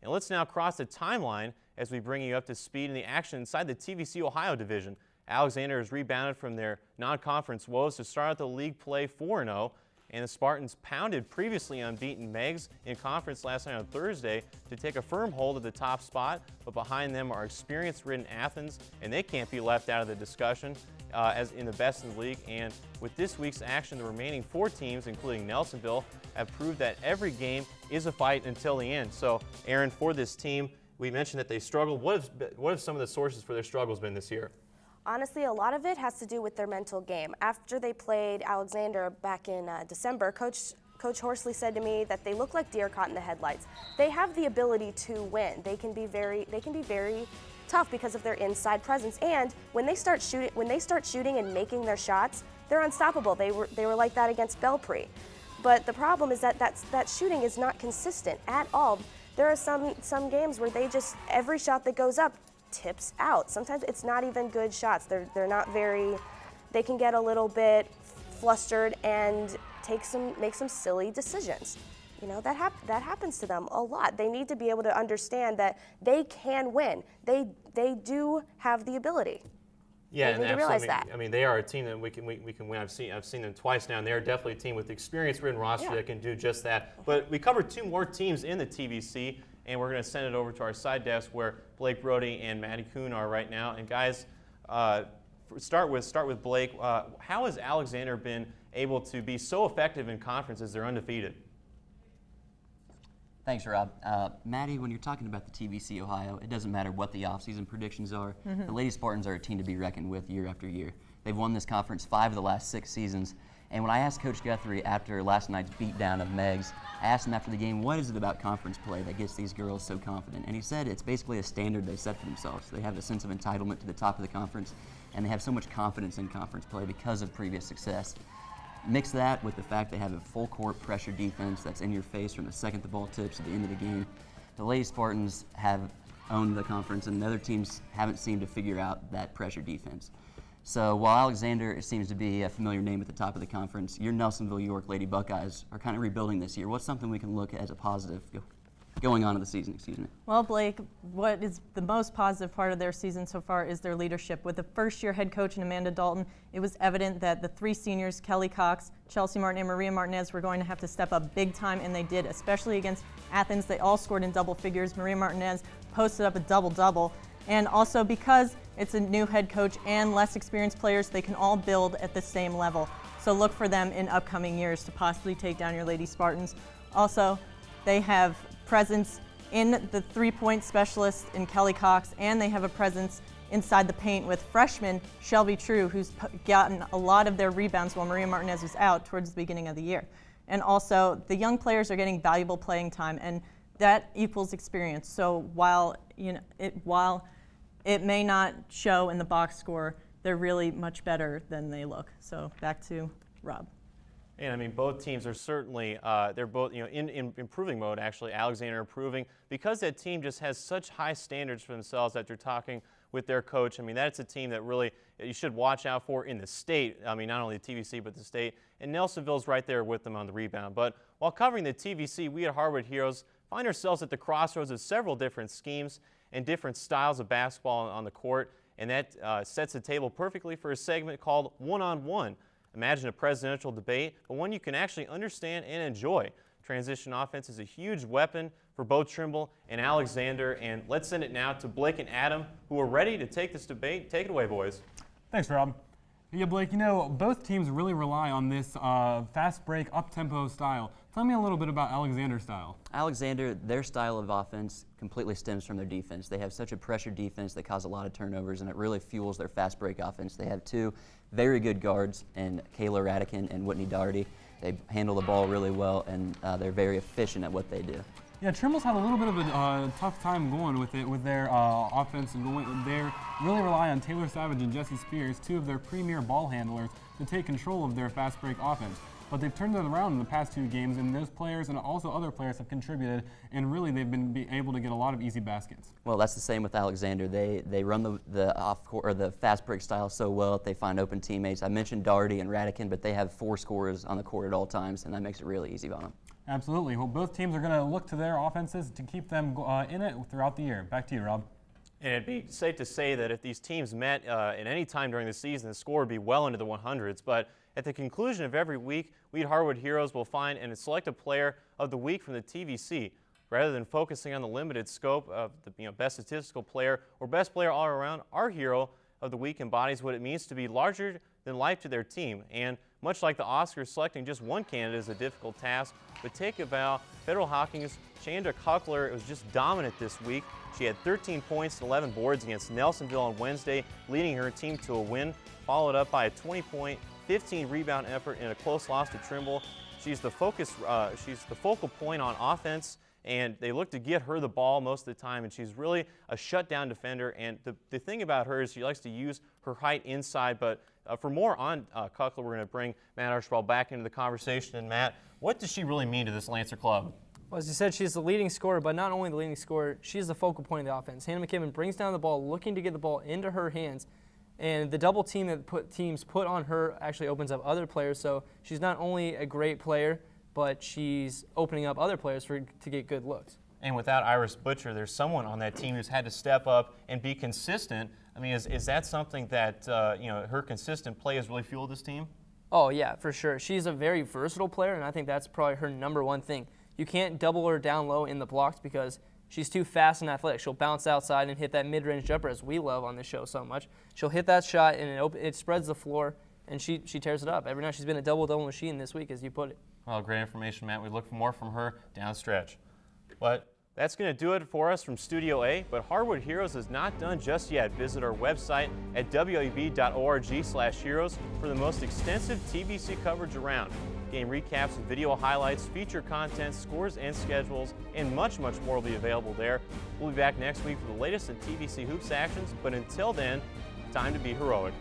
And let's now cross the timeline as we bring you up to speed in the action inside the TVC-Ohio division. Alexander has rebounded from their non-conference woes to start out the league play 4-0, and the Spartans pounded previously unbeaten Megs in conference last night on Thursday to take a firm hold of the top spot, but behind them are experience-ridden Athens, and they can't be left out of the discussion as in the best in the league. And with this week's action, the remaining 4 teams, including Nelsonville, have proved that every game is a fight until the end. So, Aaron, for this team, we mentioned that they struggled. What have some of the sources for their struggles been this year? Honestly, a lot of it has to do with their mental game. After they played Alexander back in December, Coach Horsley said to me that they look like deer caught in the headlights. They have the ability to win. They can be very tough because of their inside presence. And when they start shooting and making their shots, they're unstoppable. They were like that against Belpre. But the problem is that shooting is not consistent at all. There are some games where every shot that goes up tips out. Sometimes it's not even good shots. They're not very. They can get a little bit flustered and make some silly decisions. You know, that happens to them a lot. They need to be able to understand that they can win. They do have the ability. Yeah, they need to realize that. I mean, they are a team that we can win. I've seen them twice now, and they are definitely a team with experience-ridden roster that can do just that. But we covered 2 more teams in the TVC, and we're going to send it over to our side desk where Blake Brody and Maddie Kuhn are right now. And guys, start with Blake. How has Alexander been able to be so effective in conference as they're undefeated? Thanks, Rob. Maddie, when you're talking about the TVC-Ohio, it doesn't matter what the offseason predictions are. Mm-hmm. The Lady Spartans are a team to be reckoned with year after year. They've won this conference 5 of the last 6 seasons. And when I asked Coach Guthrie after last night's beatdown of Megs, I asked him after the game, what is it about conference play that gets these girls so confident? And he said it's basically a standard they set for themselves. They have a sense of entitlement to the top of the conference, and they have so much confidence in conference play because of previous success. Mix that with the fact they have a full court pressure defense that's in your face from the second the ball tips to the end of the game. The Lady Spartans have owned the conference, and the other teams haven't seemed to figure out that pressure defense. So while Alexander seems to be a familiar name at the top of the conference, your Nelsonville-York Lady Buckeyes are kind of rebuilding this year. What's something we can look at as a positive going on in the season? Excuse me. Well, Blake, what is the most positive part of their season so far is their leadership. With the first-year head coach in Amanda Dalton, it was evident that the 3 seniors, Kelly Cox, Chelsea Martin, and Maria Martinez, were going to have to step up big time, and they did, especially against Athens. They all scored in double figures. Maria Martinez posted up a double-double. And also because it's a new head coach and less experienced players, they can all build at the same level. So look for them in upcoming years to possibly take down your Lady Spartans. Also, they have presence in the 3-point specialist in Kelly Cox, and they have a presence inside the paint with freshman Shelby True, who's gotten a lot of their rebounds while Maria Martinez was out towards the beginning of the year. And also, the young players are getting valuable playing time, and that equals experience. So while it may not show in the box score, they're really much better than they look. So back to Rob. And I mean, both teams are certainly they're both in improving mode. Actually, Alexander improving because that team just has such high standards for themselves that they're talking with their coach. I mean, that's a team that really you should watch out for in the state. I mean, not only the TVC but the state. And Nelsonville's right there with them on the rebound. But while covering the TVC, we at Hardwood Heroes find ourselves at the crossroads of several different schemes and different styles of basketball on the court, and that sets the table perfectly for a segment called One-on-One. Imagine a presidential debate, but one you can actually understand and enjoy. Transition offense is a huge weapon for both Trimble and Alexander, and let's send it now to Blake and Adam, who are ready to take this debate. Take it away, boys. Thanks, Rob. Yeah, Blake, both teams really rely on this fast break, up-tempo style. Tell me a little bit about Alexander's style. Alexander, their style of offense completely stems from their defense. They have such a pressure defense that cause a lot of turnovers, and it really fuels their fast break offense. They have 2 very good guards in Kayla Radican and Whitney Doherty. They handle the ball really well, and they're very efficient at what they do. Yeah, Trimble's had a little bit of a tough time going with their offense, and they really rely on Taylor Savage and Jesse Spears, 2 of their premier ball handlers, to take control of their fast break offense. But they've turned it around in the past 2 games, and those players and also other players have contributed, and really they've been able to get a lot of easy baskets. Well, that's the same with Alexander. They run the off court or the fast break style so well that they find open teammates. I mentioned Doherty and Radican, but they have 4 scorers on the court at all times, and that makes it really easy on them. Absolutely. Well, both teams are going to look to their offenses to keep them in it throughout the year. Back to you, Rob. And it'd be safe to say that if these teams met at any time during the season, the score would be well into the 100s. But at the conclusion of every week, we at Hardwood Heroes will find and select a player of the week from the TVC. Rather than focusing on the limited scope of the best statistical player or best player all around, our hero of the week embodies what it means to be larger than life to their team. And much like the Oscars, selecting just one candidate is a difficult task. But take about Federal Hocking's Chandra Kuckler was just dominant this week. She had 13 points and 11 boards against Nelsonville on Wednesday, leading her team to a win, followed up by a 20-point, 15-rebound effort in a close loss to Trimble. She's the focal point on offense, and they look to get her the ball most of the time, and she's really a shutdown defender. And the thing about her is she likes to use her height inside. But for more on Kuckler, we're going to bring Matt Archibald back into the conversation. And Matt, what does she really mean to this Lancer club? Well, as you said, she's the leading scorer, but not only the leading scorer, she's the focal point of the offense. Hannah McKibben brings down the ball, looking to get the ball into her hands, and the double team that teams put on her actually opens up other players. So she's not only a great player, but she's opening up other players to get good looks. And without Iris Butcher, there's someone on that team who's had to step up and be consistent. I mean, is that something that her consistent play has really fueled this team? Oh yeah, for sure. She's a very versatile player, and I think that's probably her number one thing. You can't double her down low in the blocks because she's too fast and athletic. She'll bounce outside and hit that mid-range jumper, as we love on this show so much. She'll hit that shot, and it spreads the floor, and she tears it up. Every night she's been a double-double machine this week, as you put it. Well, great information, Matt. We look for more from her down stretch. But that's going to do it for us from Studio A, but Hardwood Heroes is not done just yet. Visit our website at web.org/heroes for the most extensive TVC coverage around. Game recaps and video highlights, feature content, scores and schedules, and much, much more will be available there. We'll be back next week for the latest in TVC Hoops actions, but until then, time to be heroic.